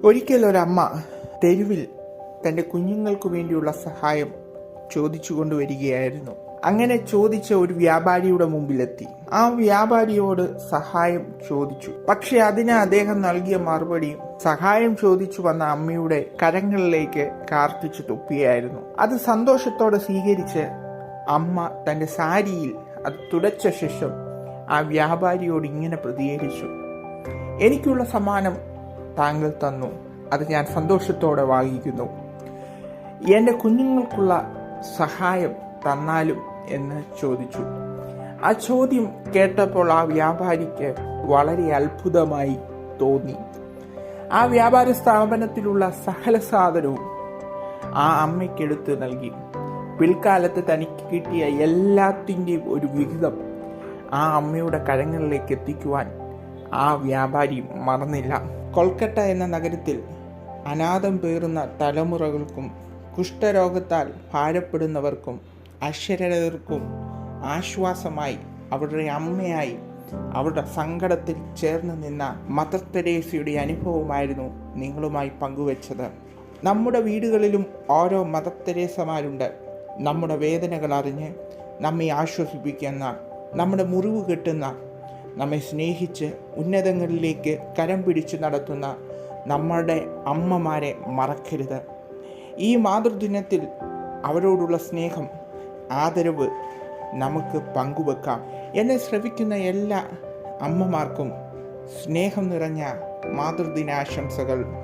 ഒരിക്കലൊരമ്മ തെരുവിൽ തൻ്റെ കുഞ്ഞുങ്ങൾക്ക് വേണ്ടിയുള്ള സഹായം ചോദിച്ചു കൊണ്ടുവരികയായിരുന്നു. അങ്ങനെ ചോദിച്ച ഒരു വ്യാപാരിയുടെ മുമ്പിലെത്തി. ആ വ്യാപാരിയോട് സഹായം ചോദിച്ചു. പക്ഷെ അതിന് അദ്ദേഹം നൽകിയ മറുപടി സഹായം ചോദിച്ചു വന്ന അമ്മയുടെ കരങ്ങളിലേക്ക് കാർത്തിച്ചു തുപ്പിയായിരുന്നു. അത് സന്തോഷത്തോടെ സ്വീകരിച്ച് അമ്മ തൻ്റെ സാരിയിൽ അത് തുടച്ച ശേഷം ആ വ്യാപാരിയോട് ഇങ്ങനെ പ്രതികരിച്ചു: എനിക്കുള്ള സമ്മാനം താങ്കൾ തന്നു, അത് ഞാൻ സന്തോഷത്തോടെ വാങ്ങിക്കുന്നു. എൻ്റെ കുഞ്ഞുങ്ങൾക്കുള്ള സഹായം തന്നാലും എന്ന് ചോദിച്ചു. ആ ചോദ്യം കേട്ടപ്പോൾ ആ വ്യാപാരിക്ക് വളരെ അത്ഭുതമായി തോന്നി. ആ വ്യാപാര സ്ഥാപനത്തിലുള്ള സകല സാധനവും ആ അമ്മയ്ക്കെടുത്ത് നൽകി. പിൽക്കാലത്ത് തനിക്ക് കിട്ടിയ എല്ലാത്തിൻ്റെയും ഒരു വിഹിതം ആ അമ്മയുടെ കരങ്ങളിലേക്ക് എത്തിക്കുവാൻ ആ വ്യാപാരി മറന്നില്ല. കൊൽക്കത്ത എന്ന നഗരത്തിൽ അനാഥം പേറുന്ന തലമുറകൾക്കും കുഷ്ഠരോഗത്താൽ ഭാരപ്പെടുന്നവർക്കും അക്ഷരർക്കും ആശ്വാസമായി അവരുടെ അമ്മയായി അവരുടെ സങ്കടത്തിൽ ചേർന്ന് നിന്ന മദർ തെരേസയുടെ അനുഭവമായിരുന്നു നിങ്ങളുമായി പങ്കുവച്ചത്. നമ്മുടെ വീടുകളിലും ഓരോ മദർ തെരേസമാരുണ്ട്. നമ്മുടെ വേദനകൾ അറിഞ്ഞ് നമ്മെ ആശ്വസിപ്പിക്കുന്ന, നമ്മുടെ മുറിവ് കെട്ടുന്ന, നമ്മെ സ്നേഹിച്ച് ഉന്നതങ്ങളിലേക്ക് കരം പിടിച്ചു നടത്തുന്ന നമ്മുടെ അമ്മമാരെ മറക്കരുത്. ഈ മാതൃദിനത്തിൽ അവരോടുള്ള സ്നേഹം, ആദരവ് നമുക്ക് പങ്കുവെക്കാം. എന്നെ ശ്രവിക്കുന്ന എല്ലാ അമ്മമാർക്കും സ്നേഹം നിറഞ്ഞ മാതൃദിനാശംസകൾ.